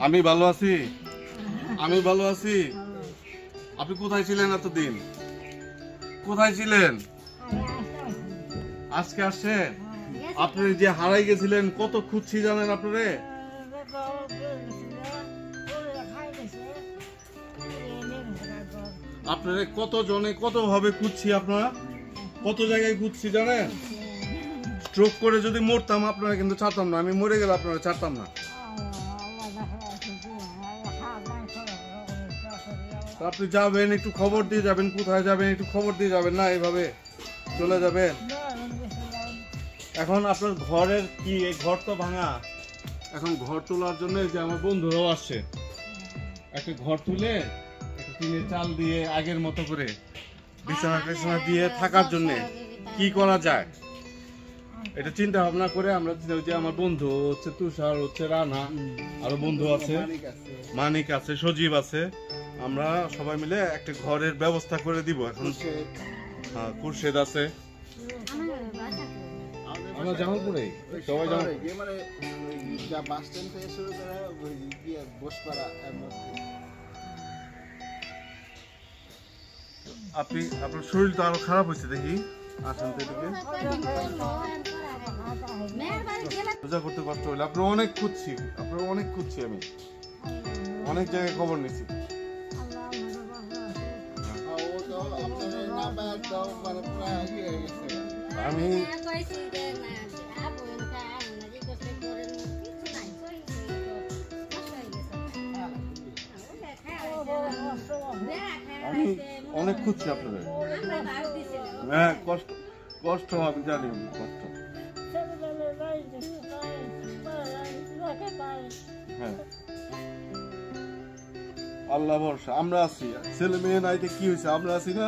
আমি ভালো আছি, আমি ভালো আছি। আপনি কোথায় ছিলেন এতদিন? কোথায় ছিলেন? আজকে আসছেন? আপনি যে হারাই গেছিলেন, কত খুঁজছি জানেন আপনারে? আপনারে কত জনে কত ভাবে খুঁজছি, আপনারা কত জায়গায় খুঁজছি জানেন? স্ট্রোক করে যদি মরতাম আপনারা কিন্তু ছাড়তাম না, আমি মরে গেলে আপনারা ছাড়তাম না। আপনি যাবেন, একটু খবর দিয়ে যাবেন, কোথায় যাবেন একটু খবর দিয়ে যাবেন না, এইভাবে চলে যাবেন। এখন আপনার ঘরের কি, এই ঘর তো ভাঙা, এখন ঘর তোলার জন্য যে আমার বন্ধুরাও আসছে, একটা ঘর তুলে একটা টিনের চাল দিয়ে আগের মতো করে বিছানা টিছানা দিয়ে থাকার জন্য কি করা যায় এটা চিন্তা ভাবনা করে আমরা যে আমার বন্ধু হচ্ছে তুষার, হচ্ছে রানা, আরো বন্ধু আছে, মানিক আছে, সজীব আছে, আমরা সবাই মিলে একটা ঘরের ব্যবস্থা করে দিব। এখন হ্যাঁ, খুরশেদ আছে, আমরা জামালপুরে সবাই আপনি, আপনার শরীর তো আরো খারাপ হয়েছে দেখি, আসেন তো এদিকে। পূজা করতে কষ্ট হইলে আপনার অনেক খুঁজছি, আপনার অনেক খুঁজছি, আমি অনেক জায়গায় খবর নিছি। আমি অনেক খুঁজছি আপনাদের। হ্যাঁ, কষ্ট কষ্ট আমি জানি, কষ্ট। হ্যাঁ, আল্লাহ ভরসা, আমরা আছি। ছেলে মেয়ে নাইতে কি হয়েছে, আমরা আছি না।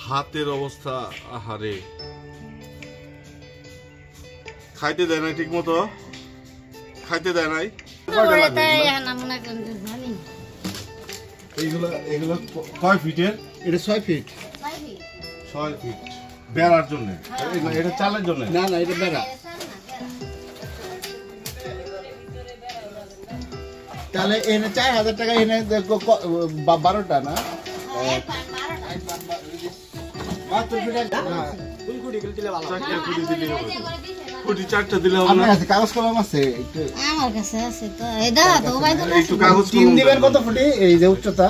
হাতের অবস্থা, আহারে, খাইতে দেয় নাই ঠিক মতো, খাইতে দেয় নাই। এগুলো কয় ফিটের? এটা 6 ফিট। 6 ফিট বেড়ার জন্য, এটা চালের জন্য না, না এটা বেড়া। তাহলে এনে 4000 টাকা, এনে 12টা না, কাগজ কলম আছে আমার কাছে, আছে তো এই দাও তো ভাই, একটু কাগজ তিন দিবেন। কত ফুটি এই যে উচ্চতা?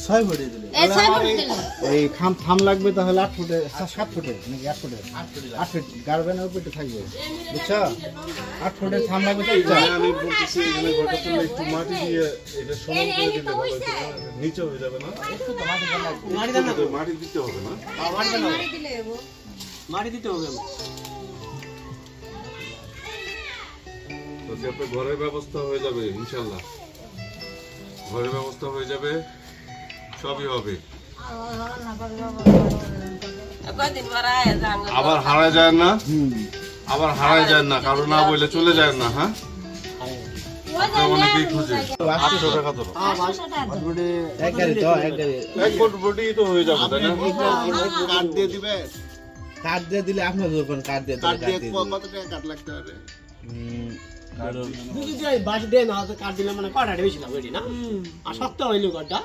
6 ফুট দিলে এই থাম লাগবে, তাহলে 8 ফুটে 7 ফুটে নাকি 8 ফুটে? 8 ফুট গার্বেনের উপরে থাকবে, বুঝছো? 8 ফুটের থাম লাগবে। তো আমি বলতেছি এখানে ঘরটা তুলে একটু মাটি দিয়ে এটা সমান করে দিলে ভালো হয়, নিচে হয়ে যাবে না? একটু তো মাটি দিতে হবে না? মাটি দিতে হবে না, মাটি দিতে হবে। তো আপনার ঘরের ব্যবস্থা হয়ে যাবে ইনশাআল্লাহ, ঘরের ব্যবস্থা হয়ে যাবে, সবই হবে। আবার হারায় যায় না, আবার হারায় যায় না, কারো না বললে চলে যায় না। হ্যাঁ, অনেকেই খুঁজে। 800 টাকা ধরো, এক বডি তো হয়ে যাবে, তাই না? কার্ড দিয়ে দিবে, কার্ড দিয়ে দিলে আপনার দোকান, কার্ড দিয়ে কত টাকা কাট লাগতে পারে? যদি যে বাস দেন না, কার্ড দিলে মানে কয়টা বেশি না ওইটি না, আর শক্ত হইলো কার্ডটা।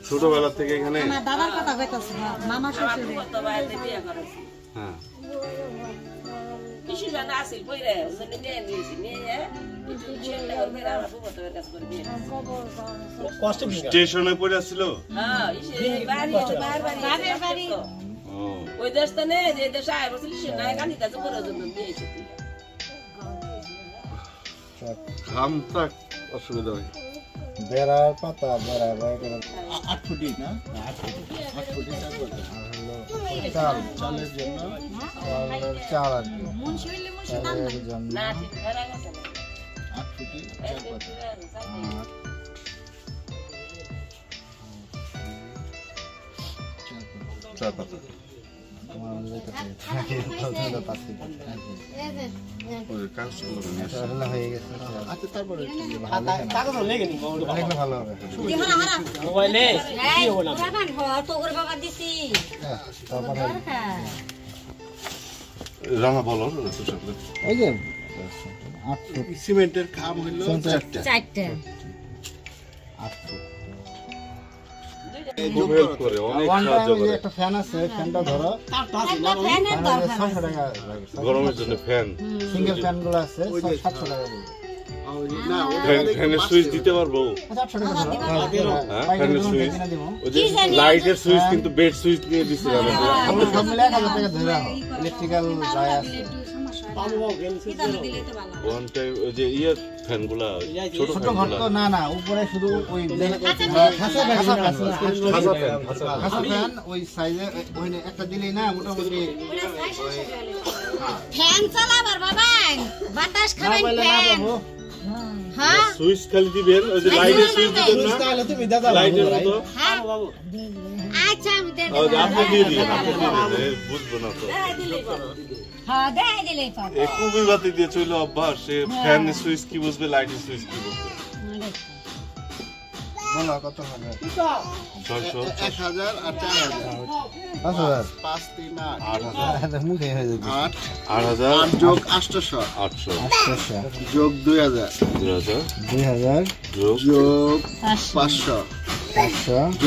ছোটবেলা থেকে এখানে দাদার কথা কইতাছে, মামা শ্বশুর হ্যাঁ কিছু জানা আছে কইরে ওখানে নিয়ে নিয়েছি, নিয়ে স্টেশনে পড়ে আসছিল। হ্যাঁ, বাড়ি বাড়ি বাড়ি। ও ওই দেশটা নেই যে দেশে আয় বছর সে নাই গানি কাছে করে জন্য দিয়েছে ঘামটা অসুবিধা হয় বেড়ার পাতা বেড়া বাইরে 8 ফুটি না 8 ফুটি চাল চালের জন্য চাল আর কি চালের জন্য না ঠিক ধরা গেছে 8 ফুটি চার পাতা তোমার যেটা পাচ্ছি ওই কাগজগুলো নিয়ে আসো। তাহলে হয়ে গেছে আচ্ছা তারপরে কাগজ লেগে নি ভালো হবে মোবাইলে কি হবে না তো ওর বাবা দিছি তারপরে রাঙা বলো তুষার ওই যে 8 ফুট সিমেন্টের খাম হইলো 4টা 4টা 8 ফুট খুব হেল্প করে অনেক সাহায্য করে একটা ফ্যান আছে ফ্যানটা ধরো ফ্যানের দরকার 600 টাকা লাগে গরমের জন্য ফ্যান সিঙ্গেল ফ্যান গুলো আছে 700 টাকা লাগে না ফ্যানের সুইচ দিতে পারবো 800 টাকা হ্যাঁ ফ্যানের সুইচ ওই যে লাইটের সুইচ কিন্তু বেড সুইচ নিয়ে দিছিলাম আমরা সব মিলে 1000 টাকা ধরে রাখো ইলেকট্রিক্যাল যাই আছে ওয়ান টাইম ওই যে ফ্যানগুলা ছোট ছোট ঘর তো না না উপরে শুধু ওই খাসা ফ্যান ওই সাইজে ওই একটা দিলেই না মোটামুটি ফ্যান চালাবার বাবা বাতাস খাবেন ফ্যান হ্যাঁ সুইচ খালি দিবেন ওই যে লাইটের সুইচ দিবেন না তাহলে তুমি দাদা লাইটের মতো হ্যাঁ আচ্ছা আমি দেব ওই যে আপনি দিয়ে দিন বুঝবো না তো হ্যাঁ দেই দিলে পাবো এই কুবি বাতি দিয়ে চলে অভ্যাস সে ফ্যানের সুইচ কি বুঝবে লাইটের সুইচ কি বুঝবে বলো কত হবে 600 1000 আর 4000 5000 5 3 8000 মুখে হয়ে যাবে 8000 8 যোগ 800 800 800 যোগ 2000 2000 2000 যোগ যোগ 500 500